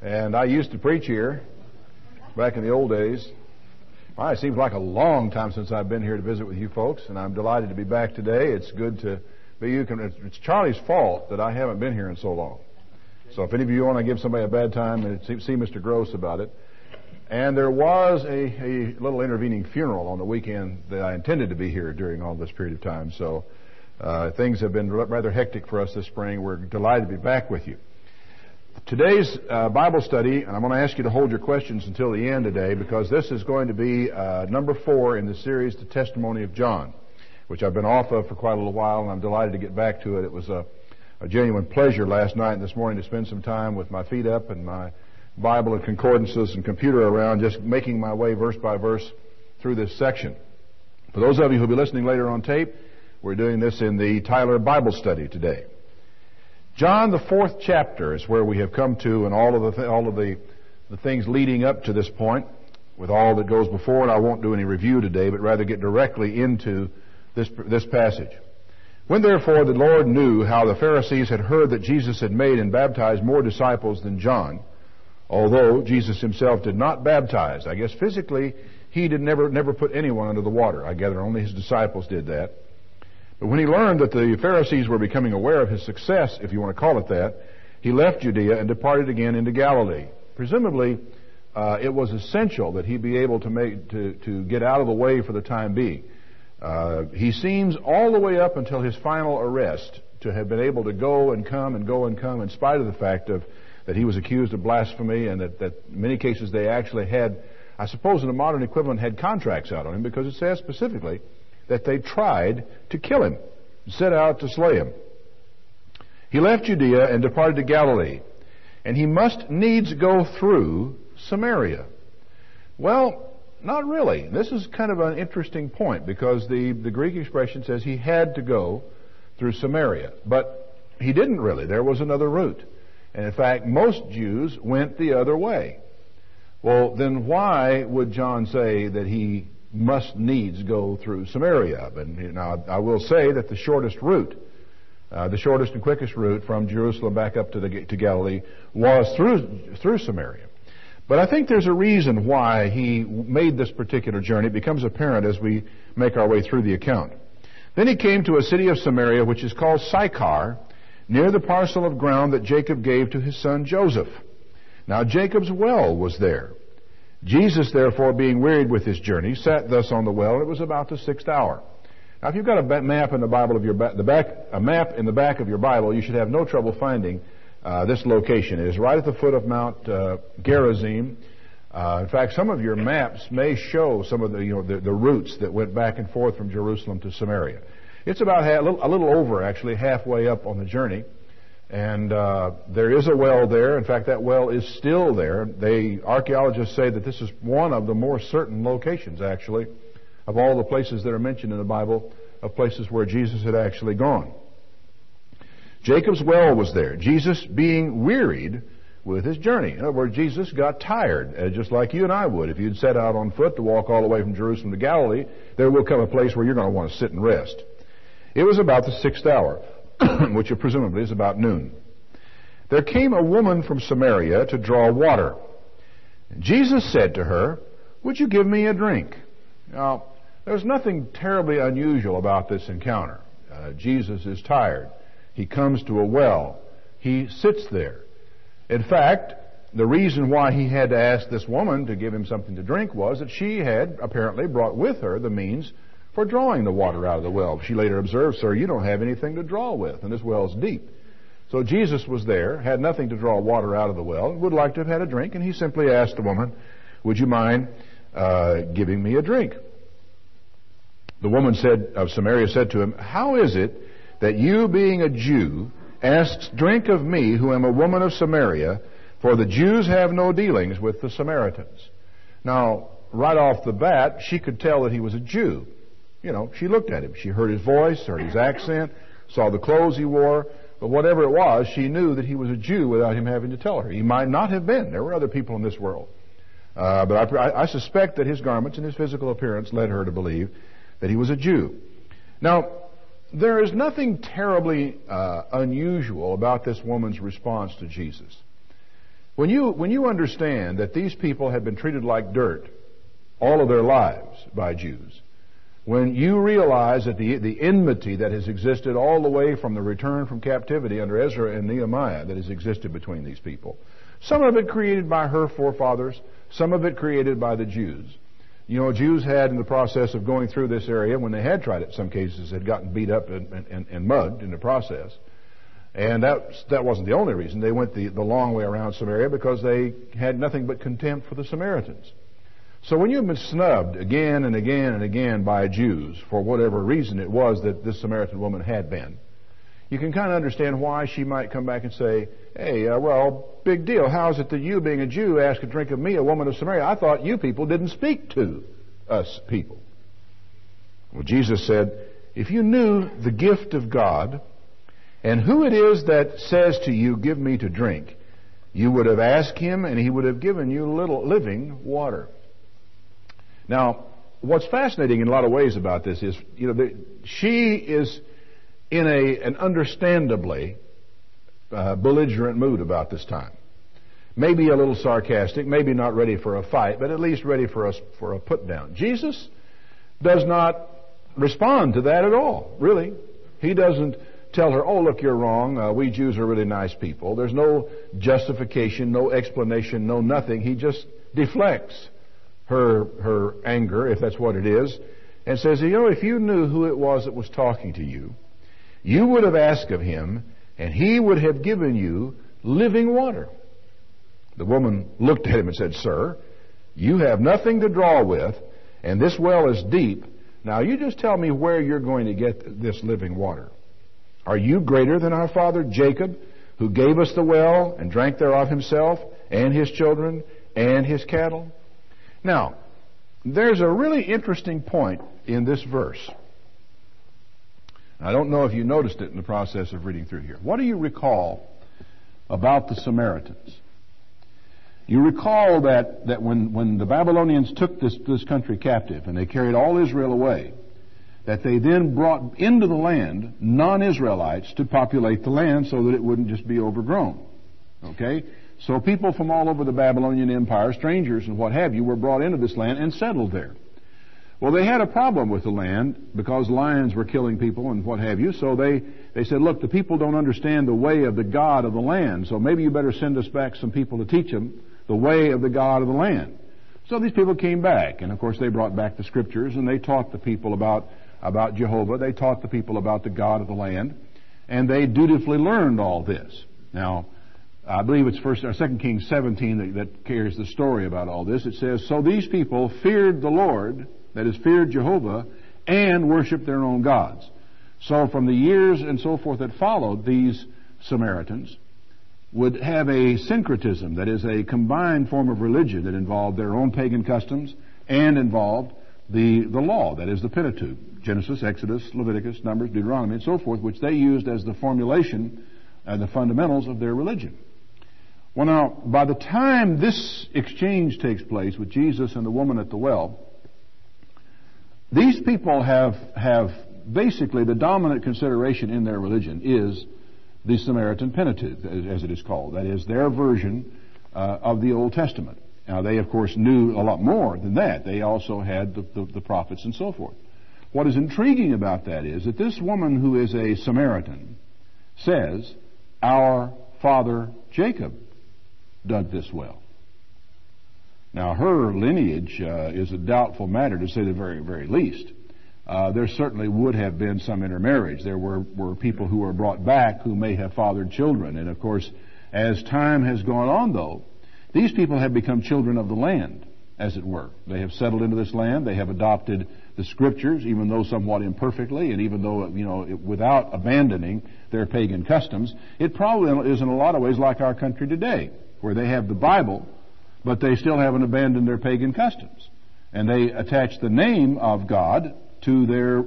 And I used to preach here back in the old days. Well, it seems like a long time since I've been here to visit with you folks, and I'm delighted to be back today. It's good to be you. It's Charlie's fault that I haven't been here in so long. So if any of you want to give somebody a bad time, see Mr. Gross about it. And there was a little intervening funeral on the weekend that I intended to be here during all this period of time. So things have been rather hectic for us this spring. We're delighted to be back with you. Today's Bible study, and I'm going to ask you to hold your questions until the end today, because this is going to be number 4 in the series, The Testimony of John, which I've been off of for quite a little while, and I'm delighted to get back to it. It was a genuine pleasure last night and this morning to spend some time with my feet up and my Bible and concordances and computer around, just making my way verse by verse through this section. For those of you who will be listening later on tape, we're doing this in the Tyler Bible Study today. John, the 4th chapter, is where we have come to, and all of the things leading up to this point, with all that goes before. And I won't do any review today, but rather get directly into this passage. When therefore the Lord knew how the Pharisees had heard that Jesus had made and baptized more disciples than John, although Jesus himself did not baptize. I guess physically he did never put anyone under the water. I gather only his disciples did that. But when he learned that the Pharisees were becoming aware of his success, if you want to call it that, he left Judea and departed again into Galilee. Presumably, it was essential that he be able to get out of the way for the time being. He seems all the way up until his final arrest to have been able to go and come in spite of the fact that he was accused of blasphemy, and that in many cases they actually had, I suppose in a modern equivalent, had contracts out on him, because it says specifically that they tried to kill him, set out to slay him. He left Judea and departed to Galilee, and he must needs go through Samaria. Well, not really. This is kind of an interesting point, because the Greek expression says he had to go through Samaria, but he didn't really. There was another route. And in fact, most Jews went the other way. Well, then why would John say that he must needs go through Samaria? And now, I will say that the shortest route, the shortest and quickest route from Jerusalem back up to Galilee was through Samaria. But I think there's a reason why he made this particular journey. It becomes apparent as we make our way through the account. Then he came to a city of Samaria, which is called Sychar, near the parcel of ground that Jacob gave to his son Joseph. Now Jacob's well was there. Jesus, therefore, being wearied with his journey, sat thus on the well, and it was about the 6th hour. Now, if you've got a map in the Bible a map in the back of your Bible, you should have no trouble finding this location. It is right at the foot of Mount Gerizim. In fact, some of your maps may show some of the routes that went back and forth from Jerusalem to Samaria. It's about a little over, actually, halfway up on the journey. And there is a well there. In fact, that well is still there. Archaeologists say that this is one of the more certain locations, actually, of all the places that are mentioned in the Bible, of places where Jesus had actually gone. Jacob's well was there. Jesus being wearied with his journey. In other words, Jesus got tired, just like you and I would. If you'd set out on foot to walk all the way from Jerusalem to Galilee, there will come a place where you're going to want to sit and rest. It was about the 6th hour. Which presumably is about noon. There came a woman from Samaria to draw water. Jesus said to her, "Would you give me a drink?" Now, there's nothing terribly unusual about this encounter. Jesus is tired. He comes to a well. He sits there. In fact, the reason why he had to ask this woman to give him something to drink was that she had apparently brought with her the means for drawing the water out of the well. She later observed, "Sir, you don't have anything to draw with, and this well's deep." So Jesus was there, had nothing to draw water out of the well, would like to have had a drink, and he simply asked the woman, "Would you mind giving me a drink?" The woman of Samaria said to him, "How is it that you, being a Jew, asks drink of me, who am a woman of Samaria? For the Jews have no dealings with the Samaritans." Now, right off the bat, she could tell that he was a Jew. She looked at him. She heard his voice, heard his accent, saw the clothes he wore. But whatever it was, she knew that he was a Jew without him having to tell her. He might not have been. There were other people in this world. But I suspect that his garments and his physical appearance led her to believe that he was a Jew. Now, there is nothing terribly unusual about this woman's response to Jesus. When you understand that these people have been treated like dirt all of their lives by Jews, when you realize that the enmity that has existed all the way from the return from captivity under Ezra and Nehemiah that has existed between these people, some of it created by her forefathers, some of it created by the Jews. You know, Jews had, in the process of going through this area, when they had tried it, some cases had gotten beat up and mugged in the process. And that wasn't the only reason. They went the long way around Samaria because they had nothing but contempt for the Samaritans. So when you've been snubbed again and again and again by Jews for whatever reason it was that this Samaritan woman had been, you can kind of understand why she might come back and say, hey, well, big deal. How is it that you, being a Jew, ask a drink of me, a woman of Samaria? I thought you people didn't speak to us people. Well, Jesus said, if you knew the gift of God and who it is that says to you, give me to drink, you would have asked him and he would have given you little living water. Now, what's fascinating in a lot of ways about this is, she is in an understandably belligerent mood about this time. Maybe a little sarcastic, maybe not ready for a fight, but at least ready for a put down. Jesus does not respond to that at all, really. He doesn't tell her, oh, look, you're wrong. We Jews are really nice people. There's no justification, no explanation, no nothing. He just deflects her anger, if that's what it is, and says, if you knew who it was that was talking to you, you would have asked of him, and he would have given you living water. The woman looked at him and said, Sir, you have nothing to draw with, and this well is deep. Now you just tell me where you're going to get this living water. Are you greater than our father Jacob, who gave us the well and drank thereof himself, and his children, and his cattle? Now, there's a really interesting point in this verse. I don't know if you noticed it in the process of reading through here. What do you recall about the Samaritans? You recall that when the Babylonians took this country captive and they carried all Israel away, that they then brought into the land non-Israelites to populate the land so that it wouldn't just be overgrown. Okay? So people from all over the Babylonian Empire, strangers and what have you, were brought into this land and settled there. Well, they had a problem with the land because lions were killing people and what have you, so they said, look, the people don't understand the way of the God of the land, so maybe you better send us back some people to teach them the way of the God of the land. So these people came back, and of course they brought back the scriptures, and they taught the people about Jehovah. They taught the people about the God of the land, and they dutifully learned all this. Now, I believe it's 2 Kings 17 that carries the story about all this. It says, so these people feared the Lord, that is, feared Jehovah, and worshiped their own gods. So from the years and so forth that followed, these Samaritans would have a syncretism, that is, a combined form of religion that involved their own pagan customs and involved the law, that is, the Pentateuch, Genesis, Exodus, Leviticus, Numbers, Deuteronomy, and so forth, which they used as the formulation and the fundamentals of their religion. Well, now, by the time this exchange takes place with Jesus and the woman at the well, these people have basically the dominant consideration in their religion is the Samaritan Pentateuch, as it is called. That is their version of the Old Testament. Now, they, of course, knew a lot more than that. They also had the prophets and so forth. What is intriguing about that is that this woman who is a Samaritan says, our father Jacob dug this well. Now, her lineage is a doubtful matter, to say the very, very least. There certainly would have been some intermarriage. There were people who were brought back who may have fathered children. And, of course, as time has gone on, though, these people have become children of the land, as it were. They have settled into this land. They have adopted the Scriptures, even though somewhat imperfectly, and even though, without abandoning their pagan customs. It probably is in a lot of ways like our country today, where they have the Bible, but they still haven't abandoned their pagan customs. And they attach the name of God to their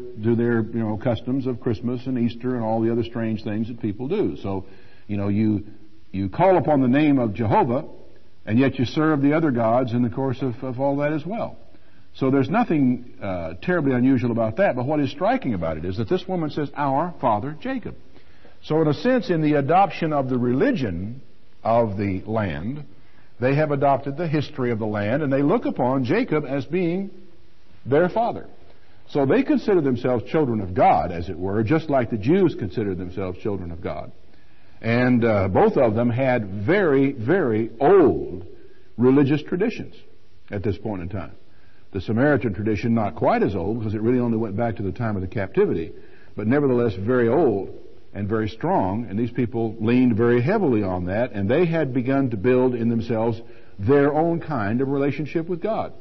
customs of Christmas and Easter and all the other strange things that people do. So, you call upon the name of Jehovah, and yet you serve the other gods in the course of all that as well. So there's nothing terribly unusual about that, but what is striking about it is that this woman says, our father Jacob. So in a sense, in the adoption of the religion of the land, They have adopted the history of the land, and they look upon Jacob as being their father. So they consider themselves children of God, as it were, just like the Jews considered themselves children of God. And both of them had very, very old religious traditions at this point in time. The Samaritan tradition, not quite as old, because it really only went back to the time of the captivity, but nevertheless very old and very strong, and these people leaned very heavily on that, and they had begun to build in themselves their own kind of relationship with God.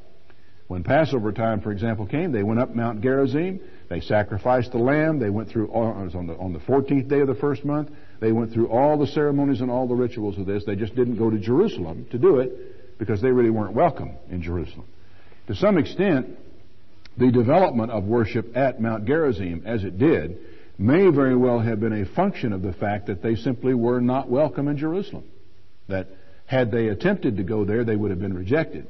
When Passover time, for example, came, they went up Mount Gerizim, they sacrificed the lamb, they went through, it was on the 14th day of the first month, they went through all the ceremonies and all the rituals of this. They just didn't go to Jerusalem to do it because they really weren't welcome in Jerusalem. To some extent, the development of worship at Mount Gerizim, as it did, may very well have been a function of the fact that they simply were not welcome in Jerusalem. That had they attempted to go there, they would have been rejected.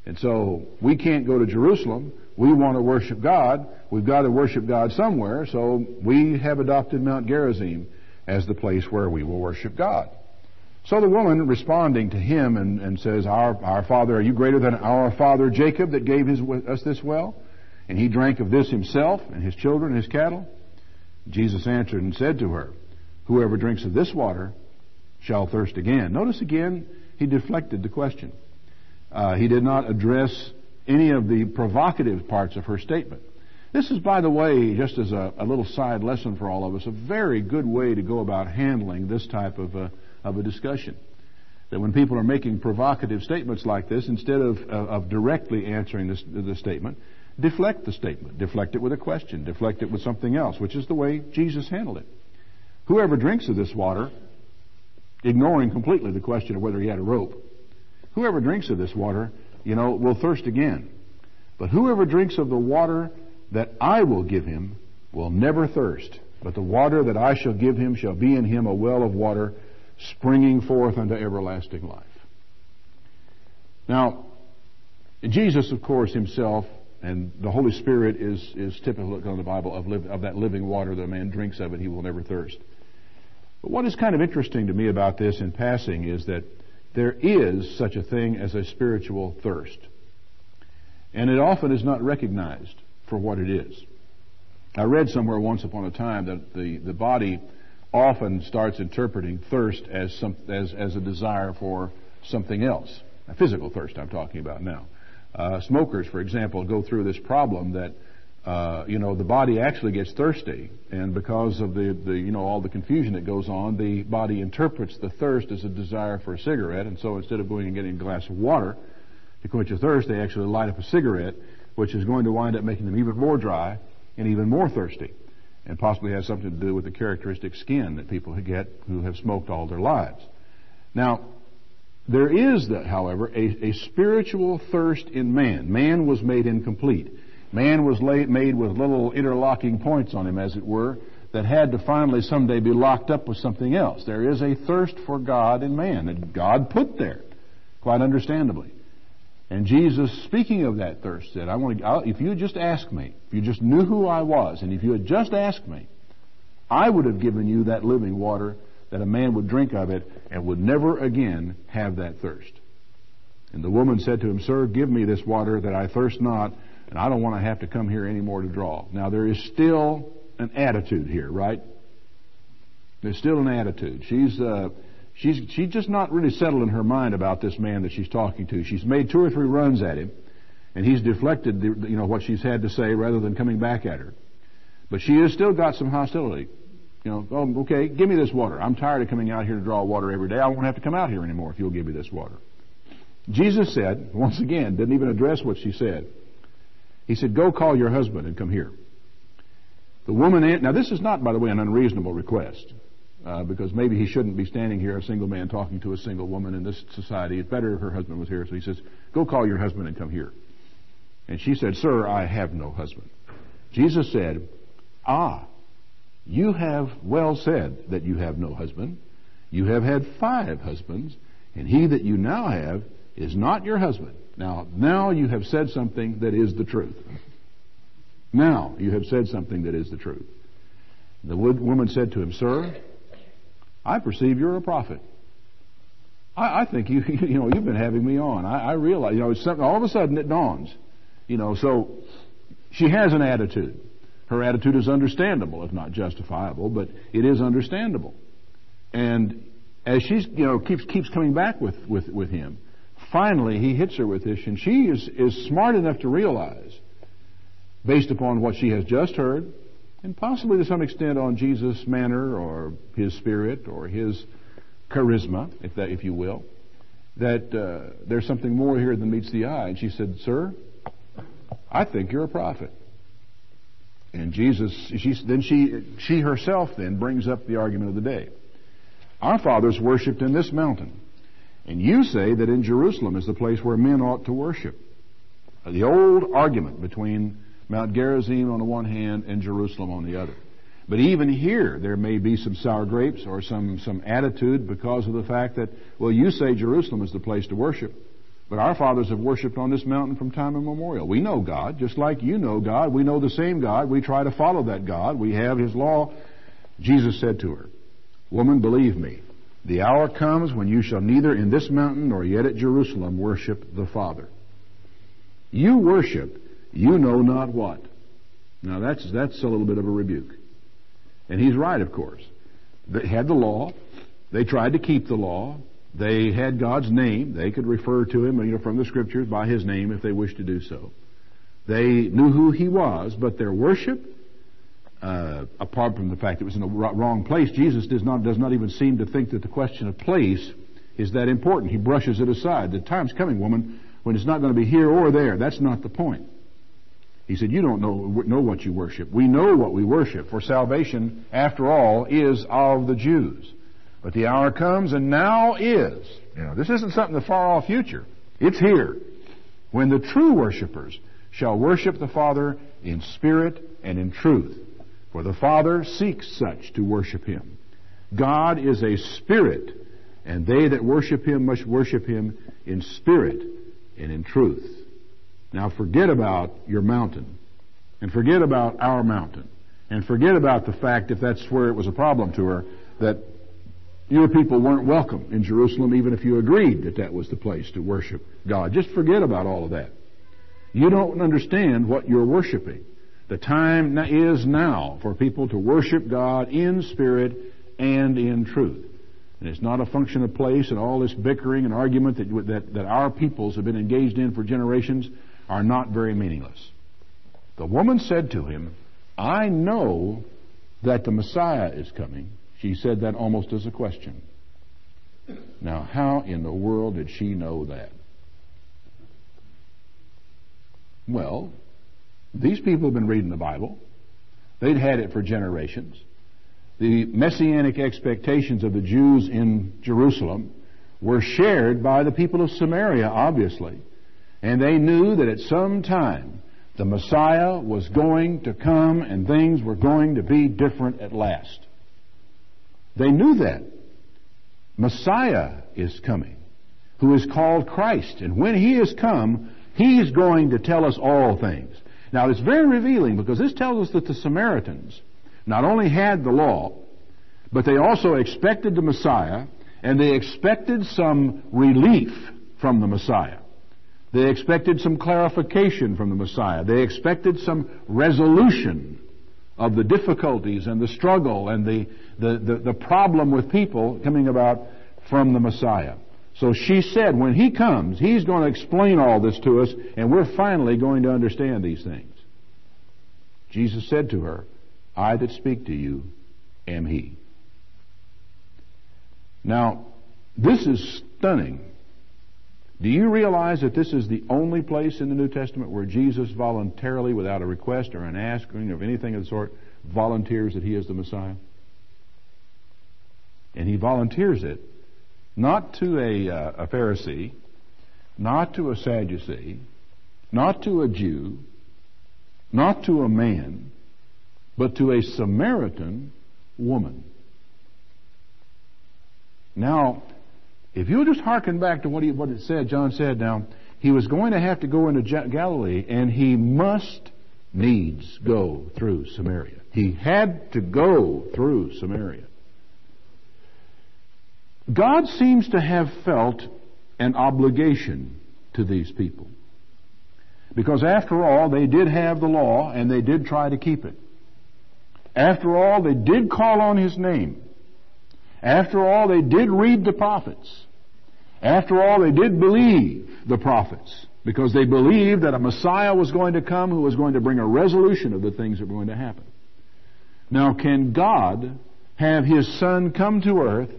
And so we can't go to Jerusalem. We want to worship God. We've got to worship God somewhere, so we have adopted Mount Gerizim as the place where we will worship God. So the woman responding to him and says, Our father, are you greater than our father Jacob that gave us this well? And he drank of this himself and his children and his cattle? Jesus answered and said to her, Whoever drinks of this water shall thirst again. Notice again, he deflected the question. He did not address any of the provocative parts of her statement. This is, by the way, just as a little side lesson for all of us, a very good way to go about handling this type of a discussion. That when people are making provocative statements like this, instead of directly answering the statement, deflect the statement. Deflect it with a question. Deflect it with something else, which is the way Jesus handled it. Whoever drinks of this water, ignoring completely the question of whether he had a rope, whoever drinks of this water, will thirst again. But whoever drinks of the water that I will give him will never thirst. But the water that I shall give him shall be in him a well of water springing forth unto everlasting life. Now, Jesus, of course, himself and the Holy Spirit is typical in the Bible of that living water that a man drinks of it, he will never thirst. But what is kind of interesting to me about this in passing is that there is such a thing as a spiritual thirst. And it often is not recognized for what it is. I read somewhere once upon a time that the body often starts interpreting thirst as a desire for something else. A physical thirst I'm talking about now. Smokers, for example, go through this problem that the body actually gets thirsty, and because of the all the confusion that goes on, the body interprets the thirst as a desire for a cigarette, and so instead of going and getting a glass of water to quench your thirst, they actually light up a cigarette, which is going to wind up making them even more dry and even more thirsty, and possibly has something to do with the characteristic skin that people get who have smoked all their lives. Now, there is, however, a spiritual thirst in man. Man was made incomplete. Man was made with little interlocking points on him, as it were, that had to finally someday be locked up with something else. There is a thirst for God in man that God put there, quite understandably. And Jesus, speaking of that thirst, said, if you just asked me, if you just knew who I was, and if you had just asked me, I would have given you that living water that a man would drink of it and would never again have that thirst. And the woman said to him, Sir, give me this water that I thirst not, and I don't want to have to come here anymore to draw. Now, there is still an attitude here, right? There's still an attitude. She's just not really settled in her mind about this man that she's talking to. She's made 2 or 3 runs at him, and he's deflected what she's had to say rather than coming back at her. But she has still got some hostility. Okay, give me this water. I'm tired of coming out here to draw water every day. I won't have to come out here anymore if you'll give me this water. Jesus said, once again, didn't even address what she said. He said, Go call your husband and come here. The woman, now this is not, by the way, an unreasonable request, because maybe he shouldn't be standing here, a single man talking to a single woman in this society. It's better if her husband was here. So he says, Go call your husband and come here. And she said, Sir, I have no husband. Jesus said, You have well said that you have no husband. You have had 5 husbands, and he that you now have is not your husband. Now you have said something that is the truth. Now you have said something that is the truth. The woman said to him, Sir, I perceive you're a prophet. I think you've been having me on. I realize, it's something, all of a sudden it dawns. So she has an attitude. Her attitude is understandable, if not justifiable, but it is understandable. And as she's, keeps coming back with him, finally he hits her with this, and she is smart enough to realize, based upon what she has just heard, and possibly to some extent on Jesus' manner or his spirit or his charisma, if you will, that there's something more here than meets the eye. And she said, "Sir, I think you're a prophet." And she herself then brings up the argument of the day. "Our fathers worshipped in this mountain, and you say that in Jerusalem is the place where men ought to worship." The old argument between Mount Gerizim on the one hand and Jerusalem on the other. But even here, there may be some sour grapes or some attitude because of the fact that, well, you say Jerusalem is the place to worship, but our fathers have worshipped on this mountain from time immemorial. We know God, just like you know God. We know the same God. We try to follow that God. We have His law. Jesus said to her, "Woman, believe me, the hour comes when you shall neither in this mountain nor yet at Jerusalem worship the Father. You worship, you know not what." Now that's a little bit of a rebuke. And he's right, of course. They had the law. They tried to keep the law. They had God's name. They could refer to Him, from the Scriptures by His name if they wished to do so. They knew who He was, but their worship, apart from the fact it was in the wrong place, Jesus does not even seem to think that the question of place is that important. He brushes it aside. The time's coming, woman, when it's not going to be here or there. That's not the point. He said, "You don't know what you worship. We know what we worship, for salvation, after all, is of the Jews. But the hour comes, and now is." This isn't something in the far-off future. It's here. "When the true worshipers shall worship the Father in spirit and in truth. For the Father seeks such to worship Him. God is a spirit, and they that worship Him must worship Him in spirit and in truth." Now forget about your mountain, and forget about our mountain, and forget about the fact, if that's where it was a problem to her, that your people weren't welcome in Jerusalem, even if you agreed that that was the place to worship God. Just forget about all of that. You don't understand what you're worshiping. The time is now for people to worship God in spirit and in truth. And it's not a function of place, and all this bickering and argument that our peoples have been engaged in for generations are not very meaningless. The woman said to him, "I know that the Messiah is coming." She said that almost as a question. Now, how in the world did she know that? Well, these people have been reading the Bible. They'd had it for generations. The messianic expectations of the Jews in Jerusalem were shared by the people of Samaria, obviously. And they knew that at some time the Messiah was going to come and things were going to be different at last. They knew that. Messiah is coming, who is called Christ. And when He has come, He's going to tell us all things. Now, it's very revealing, because this tells us that the Samaritans not only had the law, but they also expected the Messiah, and they expected some relief from the Messiah. They expected some clarification from the Messiah. They expected some resolution of the difficulties and the struggle and the problem with people coming about from the Messiah. So she said, when He comes, He's going to explain all this to us, and we're finally going to understand these things. Jesus said to her, "I that speak to you am He." Now, this is stunning. Do you realize that this is the only place in the New Testament where Jesus voluntarily, without a request or an asking of anything of the sort, volunteers that He is the Messiah? And He volunteers it not to a Pharisee, not to a Sadducee, not to a Jew, not to a man, but to a Samaritan woman. Now, if you'll just hearken back to what it said, John said, now, He was going to have to go into Galilee, and He must needs go through Samaria. He had to go through Samaria. God seems to have felt an obligation to these people. Because after all, they did have the law and they did try to keep it. After all, they did call on His name. After all, they did read the prophets. After all, they did believe the prophets, because they believed that a Messiah was going to come who was going to bring a resolution of the things that were going to happen. Now, can God have His Son come to earth,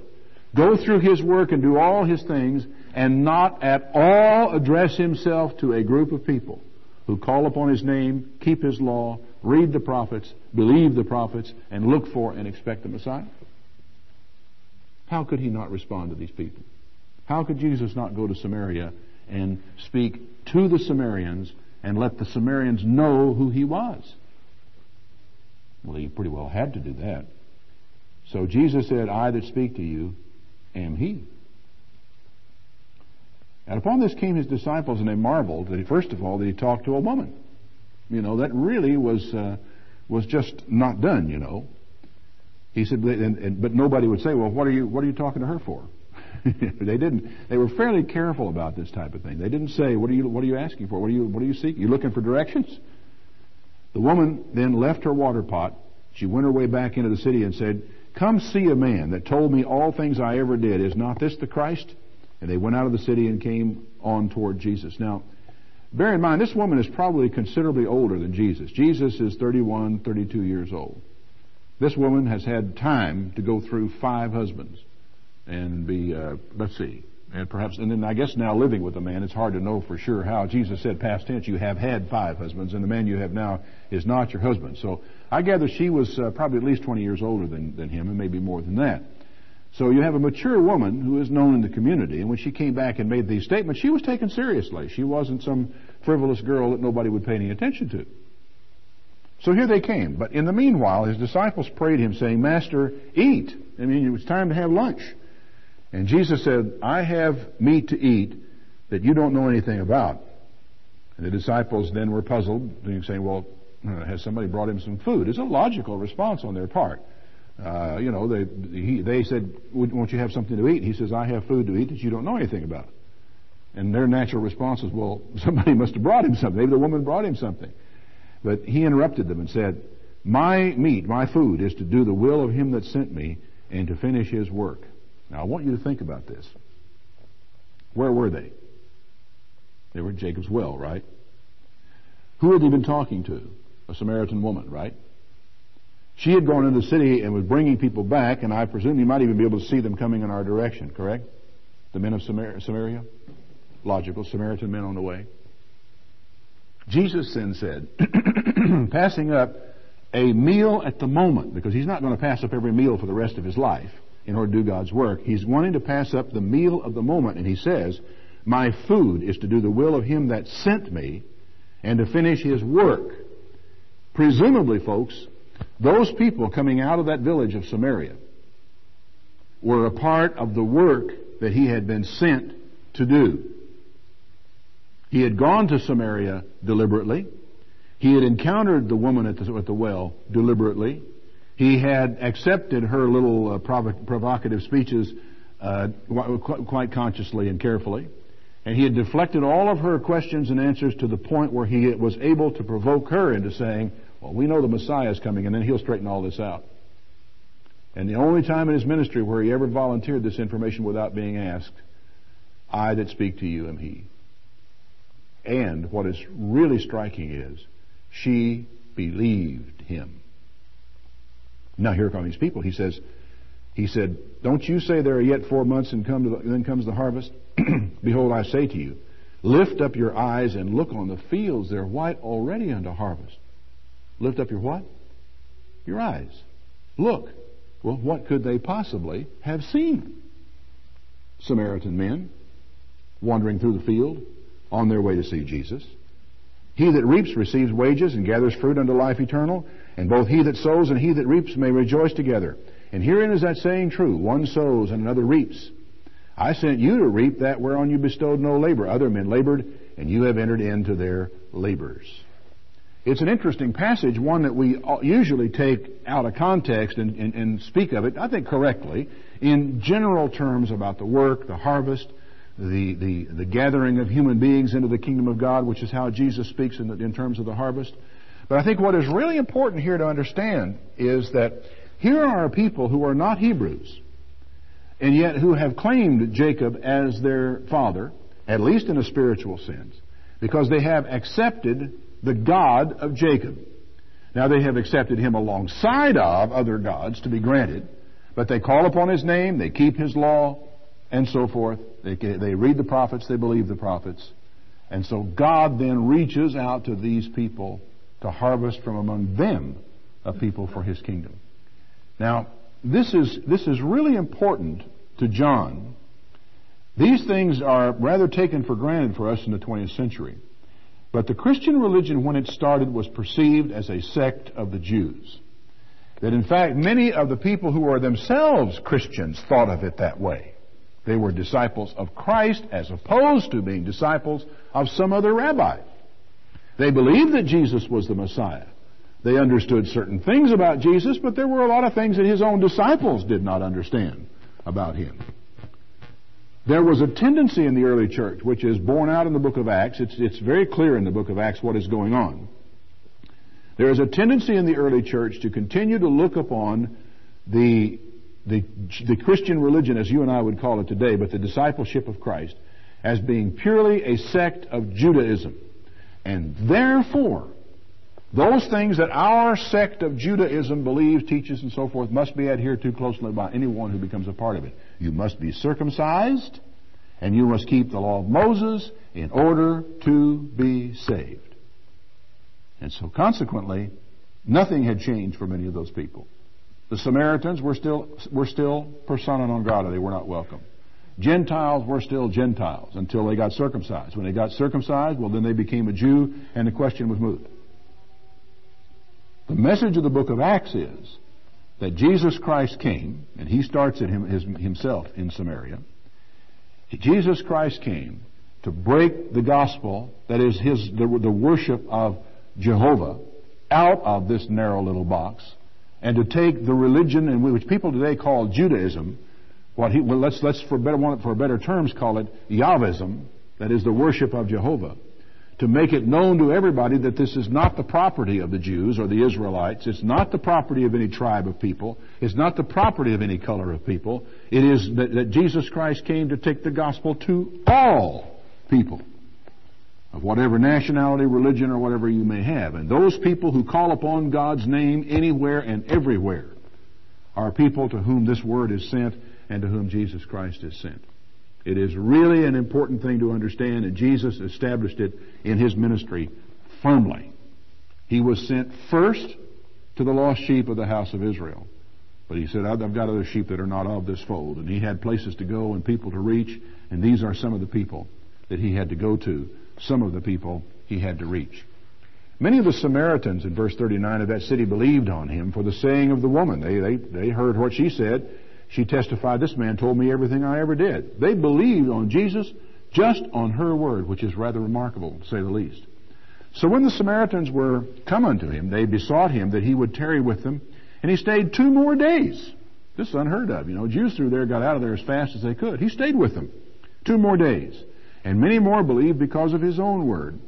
go through His work and do all His things, and not at all address Himself to a group of people who call upon His name, keep His law, read the prophets, believe the prophets, and look for and expect the Messiah? How could He not respond to these people? How could Jesus not go to Samaria and speak to the Samaritans and let the Samaritans know who He was? Well, He pretty well had to do that. So Jesus said, I that speak to you am He. And upon this came His disciples, and they marveled that first of all that He talked to a woman. You know, that really was just not done, you know. He said, but nobody would say, well, what are you talking to her for? They didn't. They were fairly careful about this type of thing. They didn't say, what are you asking for? What are you seeking? You looking for directions? The woman then left her water pot. She went her way back into the city and said, come see a man that told me all things I ever did. Is not this the Christ? And they went out of the city and came on toward Jesus. Now, bear in mind, this woman is probably considerably older than Jesus. Jesus is 31, 32 years old. This woman has had time to go through 5 husbands and be, and then I guess now living with a man, it's hard to know for sure how. Jesus said, past tense, you have had 5 husbands, and the man you have now is not your husband. So I gather she was probably at least 20 years older than him, and maybe more than that. So you have a mature woman who is known in the community, and when she came back and made these statements, she was taken seriously. She wasn't some frivolous girl that nobody would pay any attention to. So here they came. But in the meanwhile, His disciples prayed Him, saying, Master, eat. I mean, it was time to have lunch. And Jesus said, I have meat to eat that you don't know anything about. And the disciples then were puzzled, saying, well, has somebody brought Him some food? It's a logical response on their part. They said, won't you have something to eat? He says, I have food to eat that you don't know anything about. And their natural response is, well, somebody must have brought him something. Maybe the woman brought him something. But He interrupted them and said, my meat, my food, is to do the will of Him that sent me and to finish His work. Now, I want you to think about this. Where were they? They were at Jacob's well, right? Who had they been talking to? A Samaritan woman, right? She had gone into the city and was bringing people back, and I presume you might even be able to see them coming in our direction, correct? The men of Samaria? Logical, Samaritan men on the way. Jesus then said, passing up a meal at the moment, because He's not going to pass up every meal for the rest of His life in order to do God's work. He's wanting to pass up the meal of the moment, and He says, my food is to do the will of Him that sent me and to finish His work. Presumably, folks, those people coming out of that village of Samaria were a part of the work that He had been sent to do. He had gone to Samaria deliberately. He had encountered the woman at the well deliberately. He had accepted her little provocative speeches quite consciously and carefully. And He had deflected all of her questions and answers to the point where He was able to provoke her into saying, well, we know the Messiah is coming, and then He'll straighten all this out. And the only time in His ministry where He ever volunteered this information without being asked, I that speak to you am He. And what is really striking is, she believed Him. Now here come these people. He said, don't you say there are yet 4 months and then comes the harvest? Behold, I say to you, lift up your eyes and look on the fields. They're white already unto harvest. Lift up your what? Your eyes. Look. Well, what could they possibly have seen? Samaritan men wandering through the field on their way to see Jesus. He that reaps receives wages and gathers fruit unto life eternal, and both he that sows and he that reaps may rejoice together. And herein is that saying true, one sows and another reaps. I sent you to reap that whereon you bestowed no labor. Other men labored, and you have entered into their labors. It's an interesting passage, one that we usually take out of context and speak of it, I think correctly, in general terms about the work, the harvest, the gathering of human beings into the kingdom of God, which is how Jesus speaks in terms of the harvest. But I think what is really important here to understand is that here are people who are not Hebrews, and yet who have claimed Jacob as their father, at least in a spiritual sense, because they have accepted the God of Jacob. Now they have accepted him alongside of other gods, to be granted, but they call upon his name, they keep his law, and so forth. They read the prophets, they believe the prophets. And so God then reaches out to these people to harvest from among them a people for his kingdom. Now, this is really important to John. These things are rather taken for granted for us in the 20th century. But the Christian religion, when it started, was perceived as a sect of the Jews. That in fact, many of the people who are themselves Christians thought of it that way. They were disciples of Christ as opposed to being disciples of some other rabbi. They believed that Jesus was the Messiah. They understood certain things about Jesus, but there were a lot of things that his own disciples did not understand about him. There was a tendency in the early church, which is borne out in the book of Acts. It's very clear in the book of Acts what is going on. There is a tendency in the early church to continue to look upon the Christian religion, as you and I would call it today, but the discipleship of Christ, as being purely a sect of Judaism. And therefore, those things that our sect of Judaism believes, teaches, and so forth must be adhered to closely by anyone who becomes a part of it. You must be circumcised, and you must keep the law of Moses in order to be saved. And so consequently, nothing had changed for many of those people. The Samaritans were still persona non grata. They were not welcome. Gentiles were still Gentiles until they got circumcised. When they got circumcised, well, then they became a Jew, and the question was moved. The message of the book of Acts is that Jesus Christ came, and he starts it himself in Samaria. Jesus Christ came to break the gospel, that is the worship of Jehovah, out of this narrow little box, and to take the religion in which people today call Judaism, let's for better terms call it Yahvism, that is the worship of Jehovah, to make it known to everybody that this is not the property of the Jews or the Israelites. It's not the property of any tribe of people. It's not the property of any color of people. It is that Jesus Christ came to take the gospel to all people, of whatever nationality, religion, or whatever you may have. And those people who call upon God's name anywhere and everywhere are people to whom this word is sent and to whom Jesus Christ is sent. It is really an important thing to understand, and Jesus established it in his ministry firmly. He was sent first to the lost sheep of the house of Israel. But he said, I've got other sheep that are not of this fold. And he had places to go and people to reach, and these are some of the people that he had to go to, some of the people he had to reach. Many of the Samaritans in verse 39 of that city believed on him for the saying of the woman. They heard what she said. She testified, this man told me everything I ever did. They believed on Jesus just on her word, which is rather remarkable, to say the least. So when the Samaritans were come unto him, they besought him that he would tarry with them, and he stayed 2 more days. This is unheard of. Jews through there got out of there as fast as they could. He stayed with them 2 more days. And many more believed because of his own word,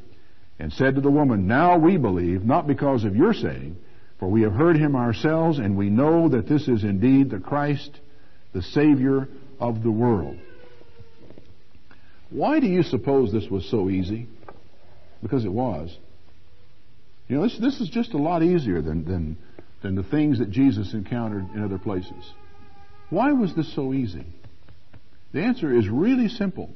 and said to the woman, now we believe, not because of your saying, for we have heard him ourselves, and we know that this is indeed the Christ, the Savior of the world. Why do you suppose this was so easy? Because it was. This is just a lot easier than the things that Jesus encountered in other places. Why was this so easy? The answer is really simple.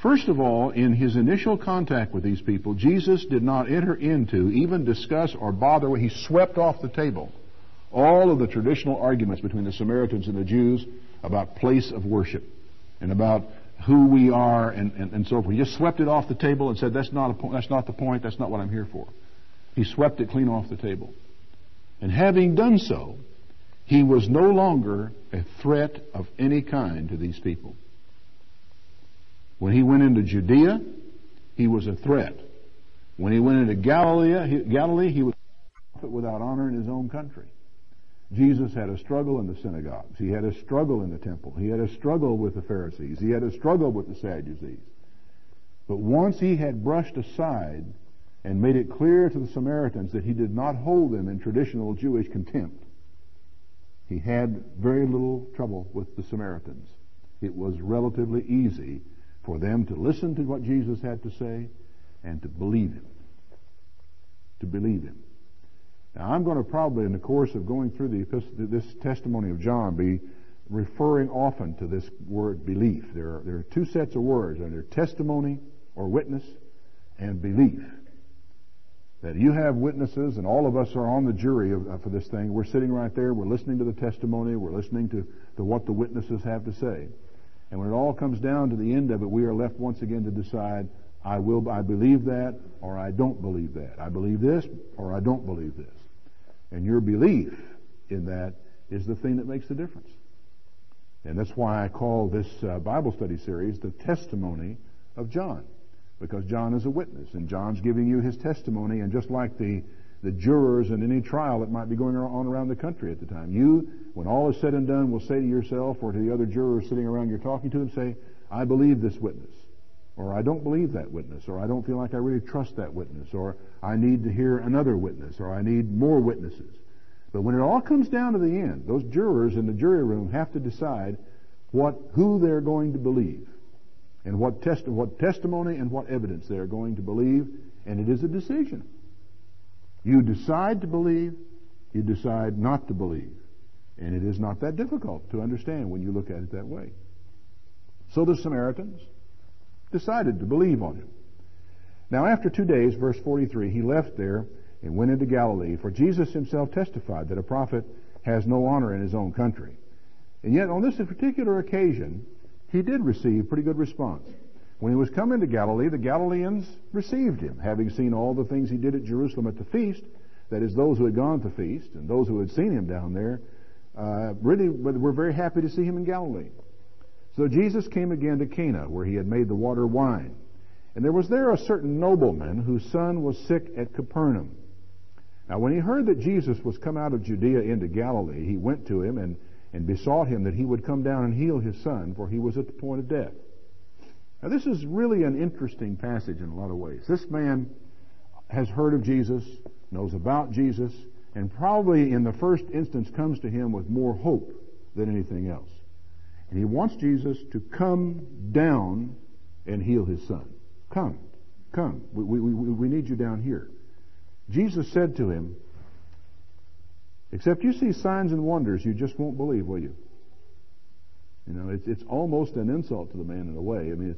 First of all, in his initial contact with these people, Jesus did not enter into, even discuss or bother with. He swept off the table all of the traditional arguments between the Samaritans and the Jews about place of worship and about who we are and so forth. He just swept it off the table and said, that's not the point, that's not what I'm here for. He swept it clean off the table. And having done so, he was no longer a threat of any kind to these people. When he went into Judea, he was a threat. When he went into Galilee, he was a prophet without honor in his own country. Jesus had a struggle in the synagogues. He had a struggle in the temple. He had a struggle with the Pharisees. He had a struggle with the Sadducees. But once he had brushed aside and made it clear to the Samaritans that he did not hold them in traditional Jewish contempt, he had very little trouble with the Samaritans. It was relatively easy for them to listen to what Jesus had to say and to believe him. To believe him. Now, I'm going to probably, in the course of going through this testimony of John, be referring often to this word belief. There are two sets of words. They're testimony or witness and belief. That you have witnesses, and all of us are on the jury for this thing. We're sitting right there. We're listening to the testimony. We're listening to what the witnesses have to say. And when it all comes down to the end of it, we are left once again to decide, I believe that, or I don't believe that. I believe this, or I don't believe this. And your belief in that is the thing that makes the difference. And that's why I call this Bible study series the testimony of John. Because John is a witness, and John's giving you his testimony, and just like the jurors in any trial that might be going on around the country at the time, you, when all is said and done, will say to yourself or to the other jurors sitting around you're talking to them, say, I believe this witness, or I don't believe that witness, or I don't feel like I really trust that witness, or I need to hear another witness, or I need more witnesses. But when it all comes down to the end, those jurors in the jury room have to decide who they're going to believe, and what testimony and what evidence they are going to believe, and it is a decision. You decide to believe, you decide not to believe. And it is not that difficult to understand when you look at it that way. So the Samaritans decided to believe on him. Now after 2 days, verse 43, he left there and went into Galilee, for Jesus himself testified that a prophet has no honor in his own country. And yet on this particular occasion, he did receive pretty good response. When he was coming to Galilee, the Galileans received him, having seen all the things he did at Jerusalem at the feast. That is, those who had gone to the feast and those who had seen him down there really were very happy to see him in Galilee. So Jesus came again to Cana, where he had made the water wine. And there was there a certain nobleman whose son was sick at Capernaum. Now when he heard that Jesus was come out of Judea into Galilee, he went to him and besought him that he would come down and heal his son, for he was at the point of death. Now this is really an interesting passage in a lot of ways. This man has heard of Jesus, knows about Jesus, and probably in the first instance comes to him with more hope than anything else. And he wants Jesus to come down and heal his son. Come. We need you down here. Jesus said to him, except you see signs and wonders, you just won't believe, will you? You know, it's almost an insult to the man in a way. I mean,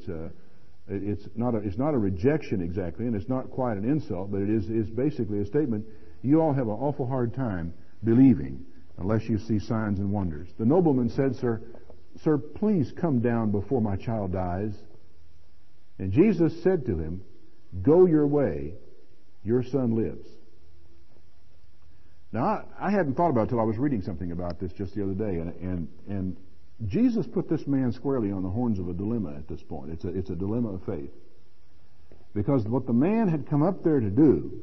it's not a rejection exactly, and it's not quite an insult, but it is basically a statement. You all have an awful hard time believing unless you see signs and wonders. The nobleman said, Sir, please come down before my child dies. And Jesus said to him, Go your way, your son lives. Now, I hadn't thought about it until I was reading something about this just the other day, and Jesus put this man squarely on the horns of a dilemma at this point. It's a dilemma of faith. Because what the man had come up there to do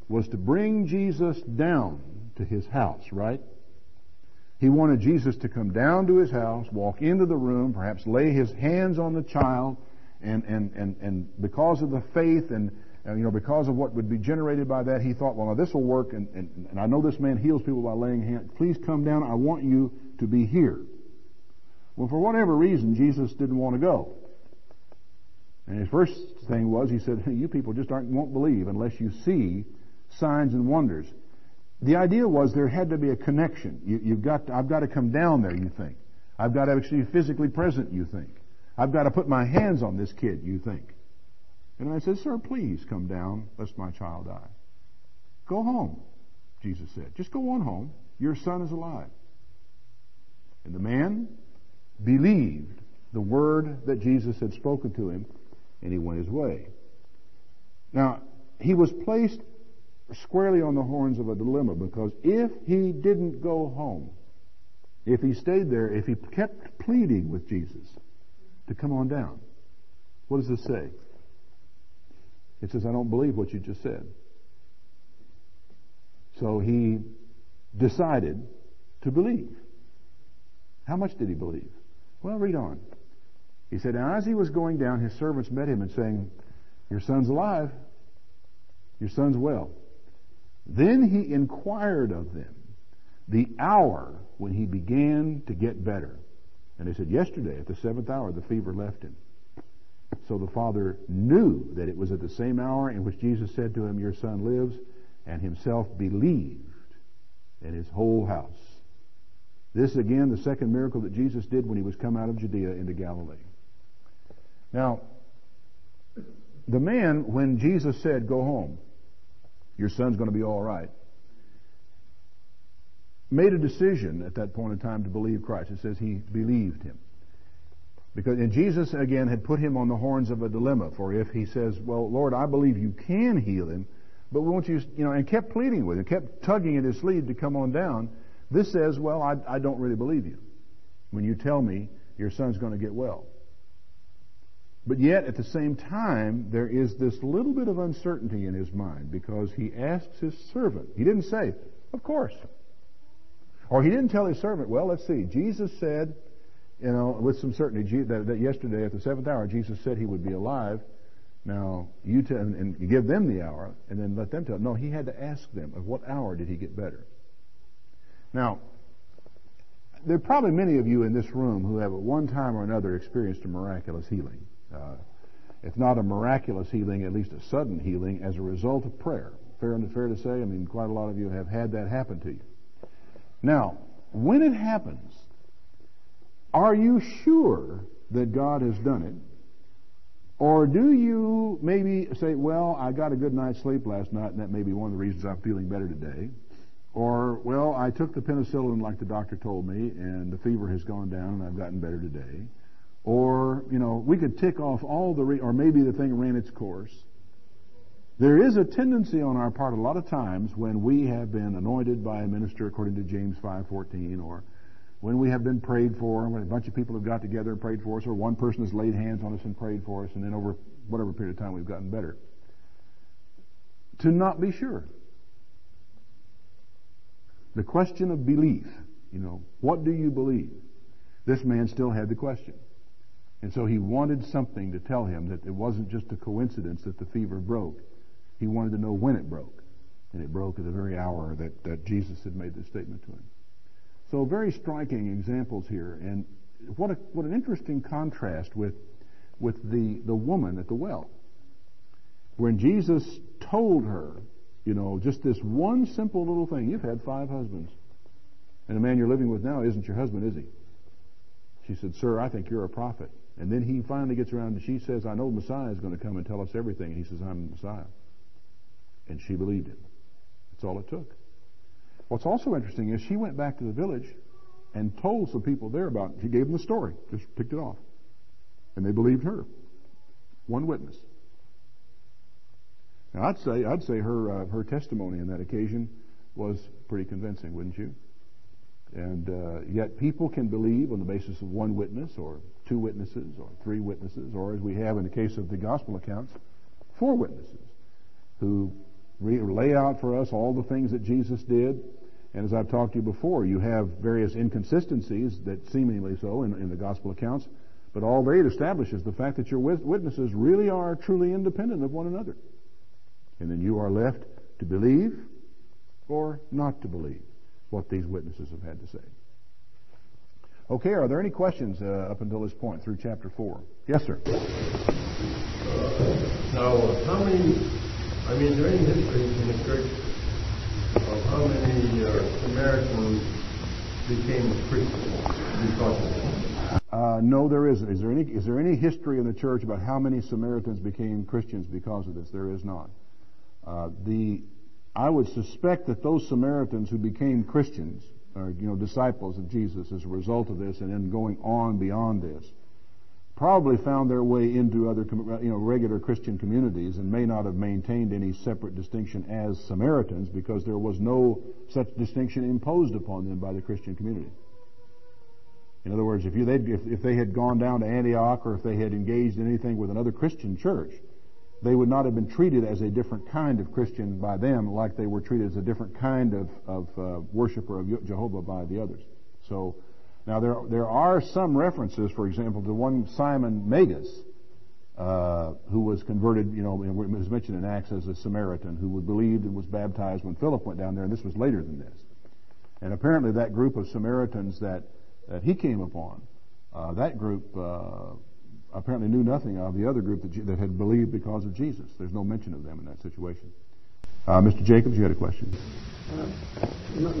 was to bring Jesus down to his house, right? He wanted Jesus to come down to his house, walk into the room, perhaps lay his hands on the child, and because of the faith and because of what would be generated by that, he thought, well, now this will work, and I know this man heals people by laying hands. Please come down. I want you to be here. Well, for whatever reason, Jesus didn't want to go. And his first thing was, he said, you people just won't believe unless you see signs and wonders. The idea was there had to be a connection. I've got to come down there, you think. I've got to actually be physically present, you think. I've got to put my hands on this kid, you think. And I said, Sir, please come down, lest my child die. Go home, Jesus said. Just go on home. Your son is alive. And the man believed the word that Jesus had spoken to him, and he went his way. Now, he was placed squarely on the horns of a dilemma, because if he didn't go home, if he stayed there, if he kept pleading with Jesus to come on down, what does this say? It says, I don't believe what you just said. So he decided to believe. How much did he believe? Well, read on. He said, now as he was going down, his servants met him and saying, your son's alive. Your son's well. Then he inquired of them the hour when he began to get better. And they said, yesterday at the 7th hour the fever left him. So the father knew that it was at the same hour in which Jesus said to him, your son lives, and himself believed, and his whole house. This again, the second miracle that Jesus did when he was come out of Judea into Galilee. Now, the man, when Jesus said, go home, your son's going to be all right, made a decision at that point in time to believe Christ. It says he believed him. And Jesus, again, had put him on the horns of a dilemma. For if he says, well, Lord, I believe you can heal him, but won't you, and kept pleading with him, kept tugging at his sleeve to come on down, this says, well, I don't really believe you when you tell me your son's going to get well. But yet, at the same time, there is this little bit of uncertainty in his mind because he asks his servant. He didn't say, of course. Or he didn't tell his servant, well, let's see. Jesus said, with some certainty, that yesterday at the 7th hour, Jesus said he would be alive. Now, you tell, and you give them the hour, and then let them tell. No, he had to ask them, at what hour did he get better? Now, there are probably many of you in this room who have at one time or another experienced a miraculous healing. If not a miraculous healing, at least a sudden healing as a result of prayer. Fair to say, quite a lot of you have had that happen to you. Now, when it happens, are you sure that God has done it? Or do you maybe say, well, I got a good night's sleep last night, and that may be one of the reasons I'm feeling better today. Or, well, I took the penicillin like the doctor told me, and the fever has gone down, and I've gotten better today. Or, we could tick off all or maybe the thing ran its course. There is a tendency on our part a lot of times when we have been anointed by a minister according to James 5:14, or when we have been prayed for, when a bunch of people have got together and prayed for us, or one person has laid hands on us and prayed for us, and then over whatever period of time we've gotten better, to not be sure. The question of belief, what do you believe? This man still had the question. And so he wanted something to tell him that it wasn't just a coincidence that the fever broke. He wanted to know when it broke. And it broke at the very hour that Jesus had made this statement to him. So very striking examples here. And what an interesting contrast with the woman at the well. When Jesus told her, just this one simple little thing. You've had 5 husbands. And the man you're living with now isn't your husband, is he? She said, sir, I think you're a prophet. And then he finally gets around and she says, I know Messiah is going to come and tell us everything. And he says, I'm the Messiah. And she believed him. That's all it took. What's also interesting is she went back to the village and told some people there about it. She gave them the story. Just picked it off. And they believed her. One witness. Now I'd say her testimony on that occasion was pretty convincing, wouldn't you? And yet people can believe on the basis of one witness or 2 witnesses or 3 witnesses, or as we have in the case of the gospel accounts, 4 witnesses who lay out for us all the things that Jesus did. And as I've talked to you before, you have various inconsistencies that seemingly so in the gospel accounts, but all they establish is the fact that your witnesses really are truly independent of one another. And then you are left to believe or not to believe what these witnesses have had to say. Okay, are there any questions up until this point through chapter 4? Yes, sir. Now, is there any history in the church of how many Samaritans became Christians because of this? No, there isn't. Is there any history in the church about how many Samaritans became Christians because of this? There is not. I would suspect that those Samaritans who became Christians, or disciples of Jesus as a result of this, and then going on beyond this, probably found their way into other regular Christian communities and may not have maintained any separate distinction as Samaritans because there was no such distinction imposed upon them by the Christian community. In other words, if they had gone down to Antioch or if they had engaged in anything with another Christian church, they would not have been treated as a different kind of Christian by them like they were treated as a different kind of worshiper of Jehovah by the others. So now there are some references, for example, to one Simon Magus, who was converted, it was mentioned in Acts as a Samaritan who believed and was baptized when Philip went down there, and this was later than this. And apparently that group of Samaritans that he came upon, that group apparently knew nothing of the other group that had believed because of Jesus. There's no mention of them in that situation. Mr. Jacobs, you had a question.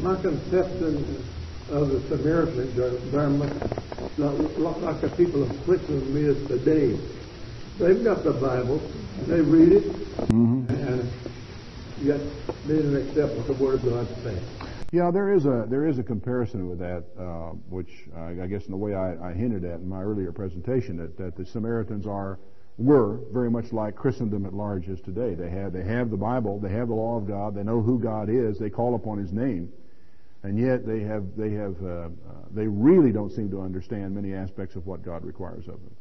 My conception of the Samaritans are very much like the people of Switzerland is today. They've got the Bible, they read it, and yet they don't accept what the Word of God says. Yeah, there is a comparison with that, which I guess in the way I hinted at in my earlier presentation, that the Samaritans were very much like Christendom at large is today. They have the Bible, they have the law of God, they know who God is, they call upon His name, and yet they really don't seem to understand many aspects of what God requires of them.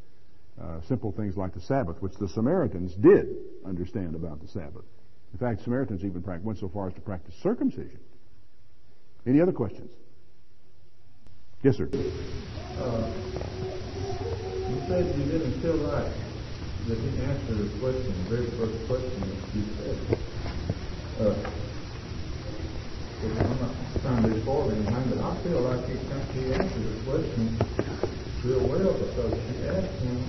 Simple things like the Sabbath, which the Samaritans did understand about the Sabbath. In fact, Samaritans even went so far as to practice circumcision. Any other questions? Yes, sir. You said you didn't feel like that he answered the question, the very first question that you said. I'm not trying to be forward anything, but I feel like he answered the question real well, because she asked him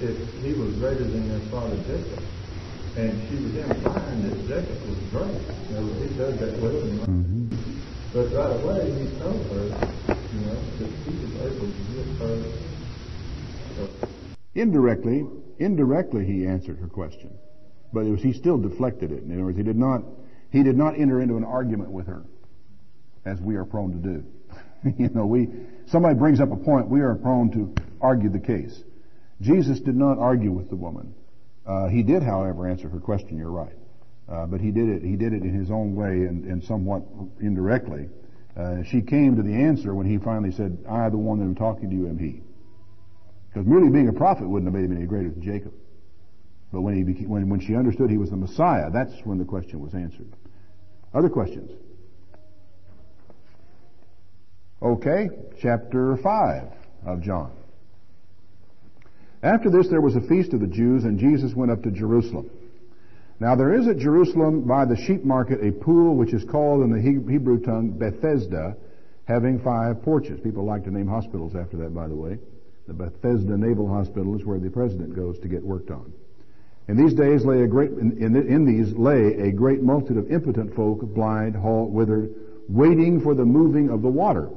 if he was greater than their father Jacob. And she was implying that Jacob was great. He does that with him. But right away he told her, that he was able to give her. Indirectly he answered her question. But he still deflected it. In other words, he did not enter into an argument with her, as we are prone to do. Somebody brings up a point, we are prone to argue the case. Jesus did not argue with the woman. He did, however, answer her question. You're right, but he did it in his own way and somewhat indirectly. She came to the answer when he finally said, "I, the one that am talking to you, am he." Because merely being a prophet wouldn't have made him any greater than Jacob. But when she understood he was the Messiah, that's when the question was answered. Other questions? Okay, chapter 5 of John. After this there was a feast of the Jews, and Jesus went up to Jerusalem. Now there is at Jerusalem by the sheep market a pool which is called in the Hebrew tongue Bethesda, having 5 porches. People like to name hospitals after that, by the way. The Bethesda Naval Hospital is where the president goes to get worked on. In these days lay a great multitude of impotent folk, blind, halt, withered, waiting for the moving of the water.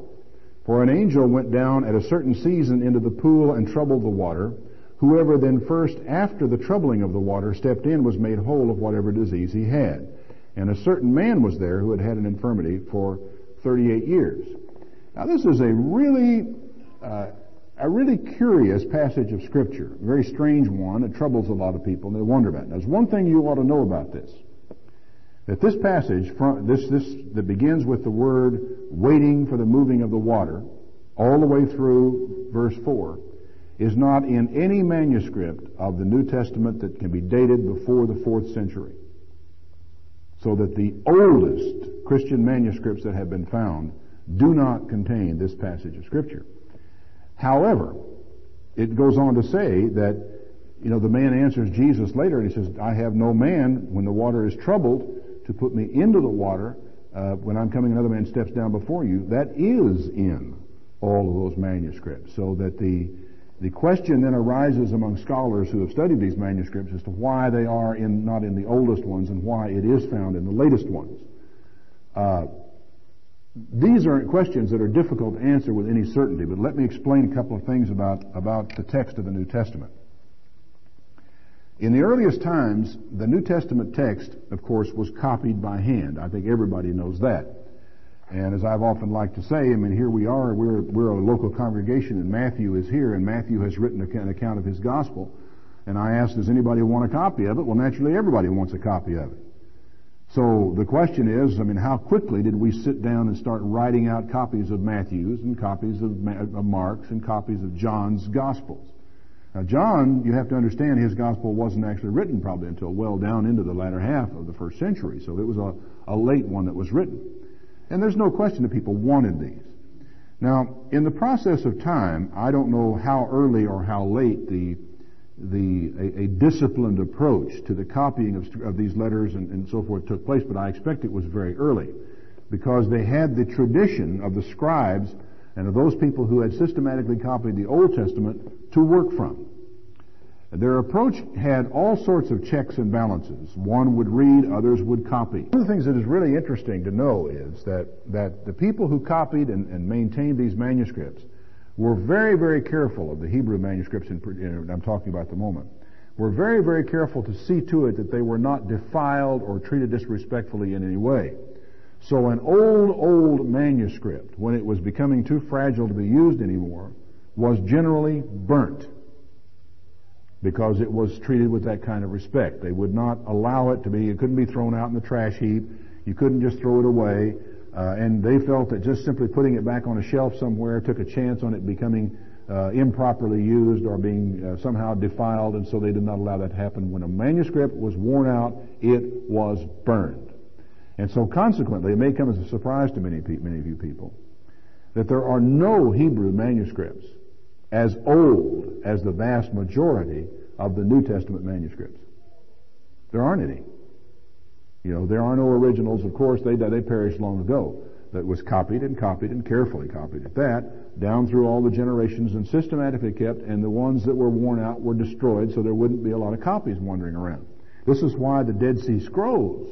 For an angel went down at a certain season into the pool and troubled the water. Whoever then first, after the troubling of the water, stepped in was made whole of whatever disease he had. And a certain man was there who had had an infirmity for 38 years. Now this is a really curious passage of Scripture, a very strange one. It troubles a lot of people, and they wonder about it. There's one thing you ought to know about this. That this passage, that begins with the word waiting for the moving of the water, all the way through verse 4, is not in any manuscript of the New Testament that can be dated before the 4th century. So that the oldest Christian manuscripts that have been found do not contain this passage of Scripture. However, it goes on to say that, the man answers Jesus later, and he says, "I have no man, when the water is troubled, to put me into the water. When I'm coming, another man steps down before you." That is in all of those manuscripts. So that the question then arises among scholars who have studied these manuscripts as to why they are not in the oldest ones and why it is found in the latest ones. These are questions that are difficult to answer with any certainty, but let me explain a couple of things about the text of the New Testament. In the earliest times, the New Testament text, of course, was copied by hand. I think everybody knows that. And as I've often liked to say, here we are, we're a local congregation, and Matthew is here, and Matthew has written an account of his gospel. And I asked, does anybody want a copy of it? Well, naturally, everybody wants a copy of it. So the question is, how quickly did we sit down and start writing out copies of Matthew's and copies of Mark's and copies of John's Gospels? Now, John, you have to understand, his gospel wasn't actually written probably until well down into the latter half of the first century. So it was a late one that was written. And there's no question that people wanted these. Now, in the process of time, I don't know how early or how late a disciplined approach to the copying of these letters and so forth took place, but I expect it was very early, because they had the tradition of the scribes and of those people who had systematically copied the Old Testament to work from. Their approach had all sorts of checks and balances. One would read, others would copy. One of the things that is really interesting to know is that the people who copied and maintained these manuscripts were very, very careful of the Hebrew manuscripts I'm talking about at the moment. Were very, very careful to see to it that they were not defiled or treated disrespectfully in any way. So an old manuscript, when it was becoming too fragile to be used anymore, was generally burnt, because it was treated with that kind of respect. They would not allow it couldn't be thrown out in the trash heap. You couldn't just throw it away. And they felt that just simply putting it back on a shelf somewhere took a chance on it becoming improperly used or being somehow defiled, and so they did not allow that to happen. When a manuscript was worn out, it was burned. And so consequently, it may come as a surprise to many of you people that there are no Hebrew manuscripts as old as the vast majority of the New Testament manuscripts. There aren't any. There are no originals. Of course, they perished long ago. That was copied and carefully copied at that, down through all the generations and systematically kept, and the ones that were worn out were destroyed, so there wouldn't be a lot of copies wandering around. This is why the Dead Sea Scrolls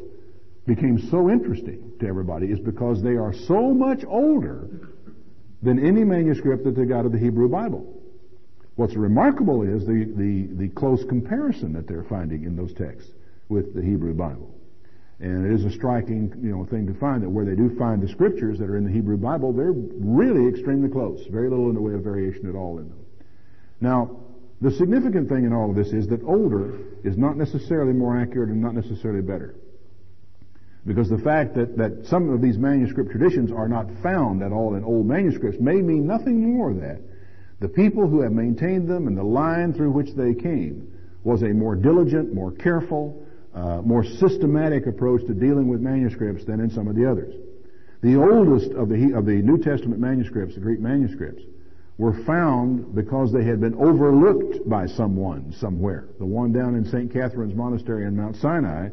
became so interesting to everybody, is because they are so much older than any manuscript that they got of the Hebrew Bible. What's remarkable is the close comparison that they're finding in those texts with the Hebrew Bible. And it is a striking, thing to find that where they do find the scriptures that are in the Hebrew Bible, they're really extremely close. Very little in the way of variation at all in them. Now, the significant thing in all of this is that older is not necessarily more accurate and not necessarily better. Because the fact that some of these manuscript traditions are not found at all in old manuscripts may mean nothing more than the people who have maintained them and the line through which they came was a more diligent, more careful, more systematic approach to dealing with manuscripts than in some of the others. The oldest of the New Testament manuscripts, the Greek manuscripts, were found because they had been overlooked by someone somewhere. The one down in St. Catherine's Monastery in Mount Sinai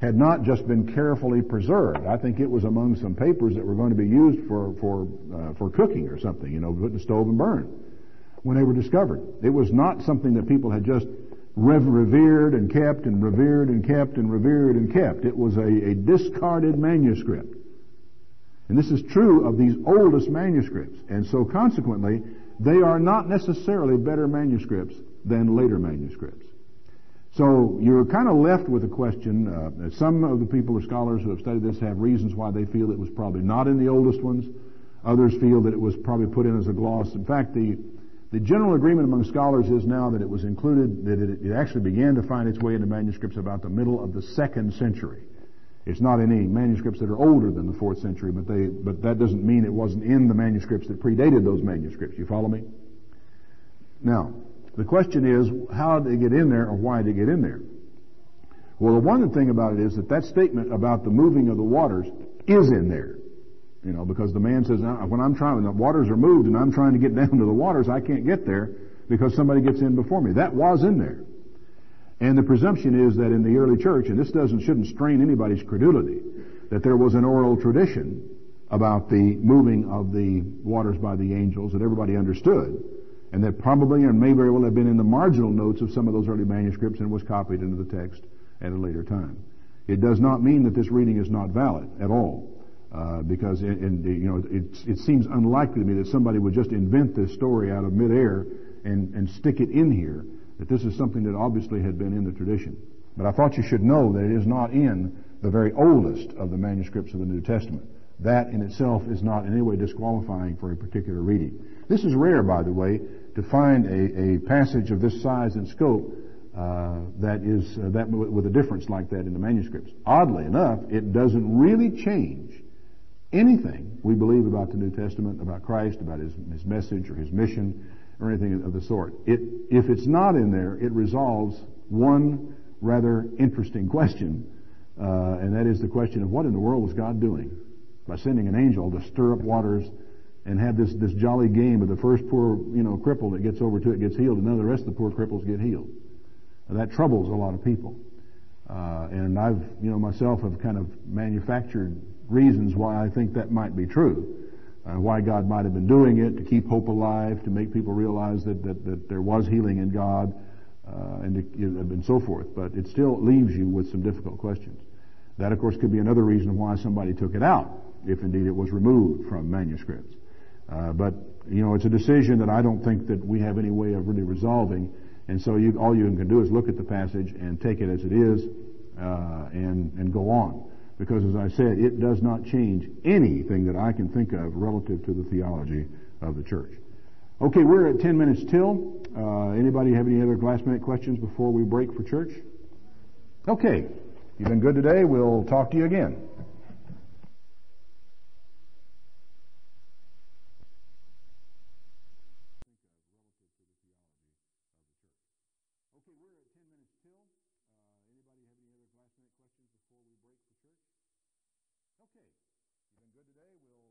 had not just been carefully preserved. I think it was among some papers that were going to be used for cooking or something, put in the stove and burn when they were discovered. It was not something that people had just revered and kept and revered and kept and revered and kept. It was a discarded manuscript. And this is true of these oldest manuscripts. And so consequently, they are not necessarily better manuscripts than later manuscripts. So you're kind of left with a question. Some of the people or scholars who have studied this have reasons why they feel it was probably not in the oldest ones. Others feel that it was probably put in as a gloss. In fact, the general agreement among scholars is now that it was included, that it actually began to find its way into manuscripts about the middle of the 2nd century. It's not in any manuscripts that are older than the 4th century, but that doesn't mean it wasn't in the manuscripts that predated those manuscripts. You follow me? Now, the question is, how did they get in there, or why did they get in there? Well, the one thing about it is that statement about the moving of the waters is in there. Because the man says, when the waters are moved and I'm trying to get down to the waters, I can't get there because somebody gets in before me. That was in there. And the presumption is that in the early church, and this shouldn't strain anybody's credulity, that there was an oral tradition about the moving of the waters by the angels that everybody understood, and that probably and may very well have been in the marginal notes of some of those early manuscripts and was copied into the text at a later time. It does not mean that this reading is not valid at all. Because it seems unlikely to me that somebody would just invent this story out of midair and stick it in here, that this is something that obviously had been in the tradition. But I thought you should know that it is not in the very oldest of the manuscripts of the New Testament. That in itself is not in any way disqualifying for a particular reading. This is rare, by the way, to find a passage of this size and scope that with a difference like that in the manuscripts. Oddly enough, it doesn't really change anything we believe about the New Testament, about Christ, about his message or his mission. or anything of the sort. If it's not in there, it resolves one rather interesting question, and that is the question of what in the world was God doing by sending an angel to stir up waters and have this jolly game of the first poor cripple that gets over to it gets healed, and none of the rest of the poor cripples get healed. Now, that troubles a lot of people, and I've myself have kind of manufactured reasons why I think that might be true. Why God might have been doing it, to keep hope alive, to make people realize that there was healing in God, and so forth. But it still leaves you with some difficult questions. That, of course, could be another reason why somebody took it out, if indeed it was removed from manuscripts. But it's a decision that I don't think that we have any way of really resolving. And so all you can do is look at the passage and take it as it is, and go on. Because, as I said, it does not change anything that I can think of relative to the theology of the church. Okay, we're at 10 minutes till. Anybody have any other last-minute questions before we break for church? Okay, you've been good today. We'll talk to you again. Okay, you've been good today. We'll